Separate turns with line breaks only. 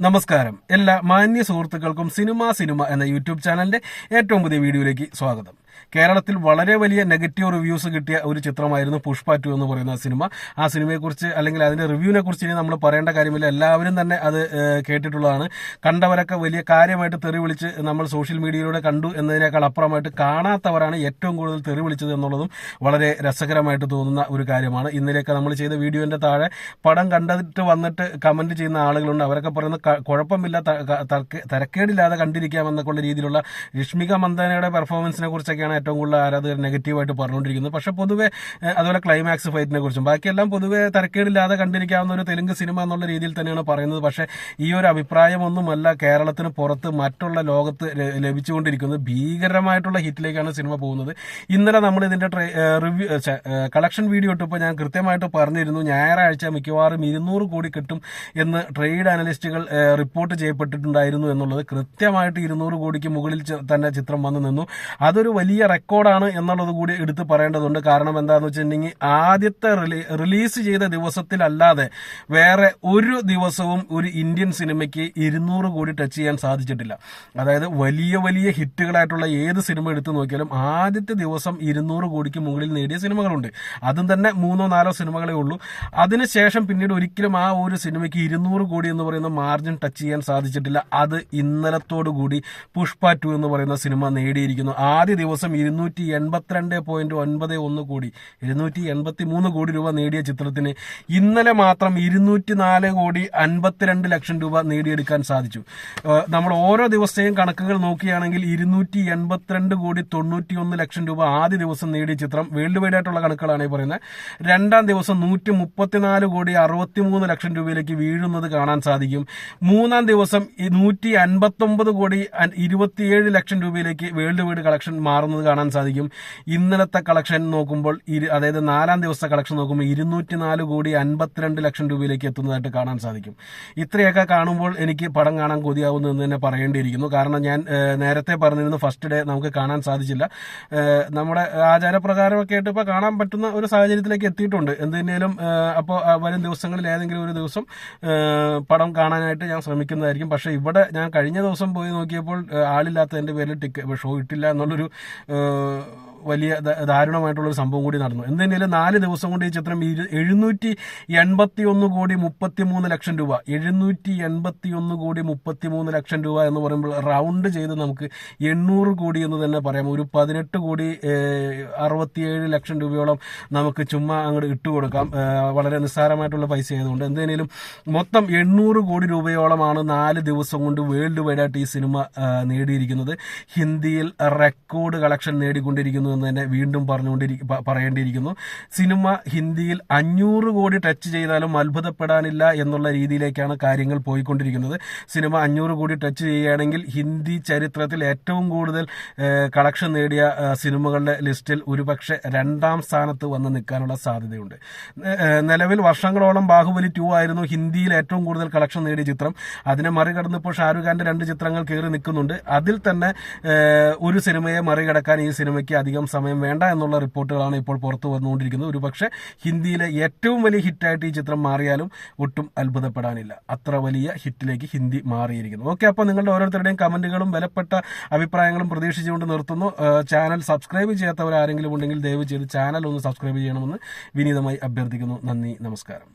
നമസ്കാരം. എല്ലാ മാന്യ സുഹൃത്തുക്കൾക്കും സിനിമ എന്ന യൂട്യൂബ് ചാനലിന്റെ ഏറ്റവും പുതിയ വീഡിയോയിലേക്ക് സ്വാഗതം. കേരളത്തിൽ വളരെ വലിയ നെഗറ്റീവ് റിവ്യൂസ് കിട്ടിയ ഒരു ചിത്രമായിരുന്നു പുഷ്പ 2 എന്ന് പറയുന്ന സിനിമ. ആ സിനിമയെക്കുറിച്ച് അല്ലെങ്കിൽ അതിന്റെ റിവ്യൂവിനെ കുറിച്ച് ഇനി നമ്മൾ പറയേണ്ട കാര്യമില്ല. എല്ലാവരും തന്നെ അത് കേട്ടിട്ടുള്ളതാണ്. കണ്ടവരൊക്കെ വലിയ കാര്യമായിട്ട് തെറി വിളിച്ച് നമ്മൾ സോഷ്യൽ മീഡിയയിലൂടെ കണ്ടു എന്നതിനേക്കാൾ അപ്പുറമായിട്ട് കാണാത്തവരാണ് ഏറ്റവും കൂടുതൽ തെറി വിളിച്ചത് എന്നുള്ളതും വളരെ രസകരമായിട്ട് തോന്നുന്ന ഒരു കാര്യമാണ്. ഇന്നലെയൊക്കെ നമ്മൾ ചെയ്ത വീഡിയോന്റെ താഴെ പടം കണ്ടിട്ട് വന്നിട്ട് കമന്റ് ചെയ്യുന്ന ആളുകളുണ്ട്. അവരൊക്കെ പറയുന്ന കുഴപ്പമില്ല, തരക്കേടില്ലാതെ കണ്ടിരിക്കാമെന്നൊക്കെയുള്ള രീതിയിലുള്ള രശ്മിക മന്ദാനയുടെ പെർഫോമൻസിനെ കുറിച്ചൊക്കെയാണ് ഏറ്റവും കൂടുതൽ ആരാധകർ നെഗറ്റീവായിട്ട് പറഞ്ഞുകൊണ്ടിരിക്കുന്നത്. പക്ഷെ പൊതുവെ അതുപോലെ ക്ലൈമാക്സ് ഫൈറ്റിനെ കുറിച്ചും ബാക്കിയെല്ലാം പൊതുവെ തരക്കേടില്ലാതെ കണ്ടിരിക്കാവുന്ന ഒരു തെലുങ്ക് സിനിമ എന്നുള്ള രീതിയിൽ തന്നെയാണ് പറയുന്നത്. പക്ഷെ ഈ ഒരു അഭിപ്രായമൊന്നുമല്ല കേരളത്തിന് പുറത്ത് മറ്റുള്ള ലോകത്ത് ലഭിച്ചുകൊണ്ടിരിക്കുന്നത്. ഭീകരമായിട്ടുള്ള ഹിറ്റിലേക്കാണ് സിനിമ പോകുന്നത്. ഇന്നലെ നമ്മൾ ഇതിന്റെ റിവ്യൂ കളക്ഷൻ വീഡിയോ ഇട്ടപ്പോൾ ഞാൻ കൃത്യമായിട്ട് പറഞ്ഞിരുന്നു, ഞായറാഴ്ച മിക്കവാറും 200 കോടി കിട്ടും എന്ന് ട്രേഡ് അനലിസ്റ്റുകൾ റിപ്പോർട്ട് ചെയ്യപ്പെട്ടിട്ടുണ്ടായിരുന്നു എന്നുള്ളത്. കൃത്യമായിട്ട് 200 കോടിക്ക് മുകളിൽ തന്നെ ചിത്രം വന്നു നിന്നു. അതൊരു വലിയ റെക്കോർഡാണ് എന്നുള്ളത് കൂടി എടുത്ത് പറയേണ്ടതുണ്ട്. കാരണം എന്താണെന്ന് വെച്ചിട്ടുണ്ടെങ്കിൽ ആദ്യത്തെ റിലീസ് ചെയ്ത ദിവസത്തിലല്ലാതെ വേറെ ഒരു ദിവസവും ഒരു ഇന്ത്യൻ സിനിമയ്ക്ക് 200 കോടി ടച്ച് ചെയ്യാൻ സാധിച്ചിട്ടില്ല. അതായത് വലിയ വലിയ ഹിറ്റുകളായിട്ടുള്ള ഏത് സിനിമ എടുത്തു നോക്കിയാലും ആദ്യത്തെ ദിവസം 200 കോടിക്ക് മുകളിൽ നേടിയ സിനിമകളുണ്ട്. അതും തന്നെ 3-4 സിനിമകളേ ഉള്ളൂ. അതിനുശേഷം പിന്നീട് ഒരിക്കലും ആ ഒരു സിനിമയ്ക്ക് 200 കോടി എന്ന് പറയുന്ന മാർജിൻ ടച്ച് ചെയ്യാൻ സാധിച്ചിട്ടില്ല. അത് ഇന്നലത്തോടു കൂടി പുഷ്പ 2 എന്ന് പറയുന്ന സിനിമ നേടിയിരിക്കുന്നു. ആദ്യ ദിവസം 282.91 കോടി 283 കോടി രൂപ നേടിയ ചിത്രത്തിന് ഇന്നലെ മാത്രം 204 കോടി 52 ലക്ഷം രൂപ നേടിയെടുക്കാൻ സാധിച്ചു. നമ്മൾ ഓരോ ദിവസത്തെയും കണക്കുകൾ നോക്കുകയാണെങ്കിൽ 282 കോടി 91 ലക്ഷം രൂപ ആദ്യ ദിവസം നേടിയ ചിത്രം വേൾഡ് വൈഡ് ആയിട്ടുള്ള കണക്കുകളാണ് ഈ പറയുന്നത്. രണ്ടാം ദിവസം 134 കോടി 63 ലക്ഷം രൂപയിലേക്ക് വീഴുന്നത് കാണാൻ സാധിക്കും. മൂന്നാം ദിവസം 159 കോടി 27 ലക്ഷം രൂപയിലേക്ക് വേൾഡ് വൈഡ് കളക്ഷൻ മാറുന്നത് കാണാൻ സാധിക്കും. ഇന്നലത്തെ കളക്ഷൻ നോക്കുമ്പോൾ അതായത് നാലാം ദിവസത്തെ കളക്ഷൻ നോക്കുമ്പോൾ 204 കോടി 52 ലക്ഷം രൂപയിലേക്ക് എത്തുന്നതായിട്ട് കാണാൻ സാധിക്കും. ഇത്രയൊക്കെ കാണുമ്പോൾ എനിക്ക് പടം കാണാൻ കൊതിയാവുന്നു എന്ന് തന്നെ പറയേണ്ടിയിരിക്കുന്നു. കാരണം ഞാൻ നേരത്തെ പറഞ്ഞിരുന്നു ഫസ്റ്റ് ഡേ നമുക്ക് കാണാൻ സാധിച്ചില്ല. നമ്മുടെ ആചാരപ്രകാരമൊക്കെ ആയിട്ട് ഇപ്പോൾ കാണാൻ പറ്റുന്ന ഒരു സാഹചര്യത്തിലേക്ക് എത്തിയിട്ടുണ്ട്. എന്തിനേലും അപ്പോൾ വരും ദിവസങ്ങളിൽ ഏതെങ്കിലും ഒരു ദിവസം പടം കാണാനായിട്ട് ഞാൻ ശ്രമിക്കുന്നതായിരിക്കും. പക്ഷെ ഇവിടെ ഞാൻ കഴിഞ്ഞ ദിവസം പോയി നോക്കിയപ്പോൾ ആളില്ലാത്തതിന്റെ പേരിൽ ഷോ ഇട്ടില്ല എന്നുള്ളൊരു വലിയ ദാരുണമായിട്ടുള്ളൊരു സംഭവം കൂടി നടന്നു. എന്തെങ്കിലും 4 ദിവസം കൊണ്ട് ഈ ചിത്രം 781 കോടി 33 ലക്ഷം രൂപ 781 കോടി 33 ലക്ഷം രൂപ എന്ന് പറയുമ്പോൾ റൗണ്ട് ചെയ്ത് നമുക്ക് 800 കോടി എന്ന് തന്നെ പറയാം. ഒരു 18 കോടി 67 ലക്ഷം രൂപയോളം നമുക്ക് ചുമ്മാ അങ്ങോട്ട് ഇട്ടുകൊടുക്കാം. വളരെ നിസ്സാരമായിട്ടുള്ള പൈസ ആയതുകൊണ്ട് എന്തെങ്കിലും മൊത്തം 800 കോടി രൂപയോളമാണ് 4 ദിവസം കൊണ്ട് വേൾഡ് വൈഡ് ആയിട്ട് ഈ സിനിമ നേടിയിരിക്കുന്നത്. ഹിന്ദിയിൽ റെക്കോർഡ് കളക്ഷൻ നേടിക്കൊണ്ടിരിക്കുന്നു എന്ന് തന്നെ വീണ്ടും പറയേണ്ടിയിരിക്കുന്നു. സിനിമ ഹിന്ദിയിൽ 500 കോടി ടച്ച് ചെയ്താലും അത്ഭുതപ്പെടാനില്ല എന്നുള്ള രീതിയിലേക്കാണ് കാര്യങ്ങൾ പോയിക്കൊണ്ടിരിക്കുന്നത്. സിനിമ 500 കോടി ടച്ച് ചെയ്യുകയാണെങ്കിൽ ഹിന്ദി ചരിത്രത്തിൽ ഏറ്റവും കൂടുതൽ കളക്ഷൻ നേടിയ സിനിമകളുടെ ലിസ്റ്റിൽ ഒരുപക്ഷെ 2ാം സ്ഥാനത്ത് വന്ന് നിൽക്കാനുള്ള സാധ്യതയുണ്ട്. നിലവിൽ വർഷങ്ങളോളം ബാഹുബലി 2 ആയിരുന്നു ഹിന്ദിയിൽ ഏറ്റവും കൂടുതൽ കളക്ഷൻ നേടിയ ചിത്രം. അതിനെ മറികടന്ന് ഇപ്പോൾ ഷാരൂഖ് ഖാന്റെ 2 ചിത്രങ്ങൾ കയറി നിൽക്കുന്നുണ്ട്. അതിൽ തന്നെ ഒരു സിനിമയെ മറികടക്കാൻ ഈ സിനിമയ്ക്ക് അധികം സമയം വേണ്ട എന്നുള്ള റിപ്പോർട്ടുകളാണ് ഇപ്പോൾ പുറത്തു വന്നുകൊണ്ടിരിക്കുന്നത്. ഒരുപക്ഷെ ഹിന്ദിയിലെ ഏറ്റവും വലിയ ഹിറ്റായിട്ട് ഈ ചിത്രം മാറിയാലും ഒട്ടും അത്ഭുതപ്പെടാനില്ല. അത്ര വലിയ ഹിറ്റിലേക്ക് ഹിന്ദി മാറിയിരിക്കുന്നു. ഓക്കെ, അപ്പോൾ നിങ്ങളുടെ ഓരോരുത്തരുടെയും കമന്റുകളും വിലപ്പെട്ട അഭിപ്രായങ്ങളും പ്രതീക്ഷിച്ചുകൊണ്ട് നിർത്തുന്നു. ചാനൽ സബ്സ്ക്രൈബ് ചെയ്യാത്തവരാരെങ്കിലും ഉണ്ടെങ്കിൽ ദയവ് ചെയ്ത് ചാനൽ ഒന്ന് സബ്സ്ക്രൈബ് ചെയ്യണമെന്ന് വിനീതമായി അഭ്യർത്ഥിക്കുന്നു. നന്ദി, നമസ്കാരം.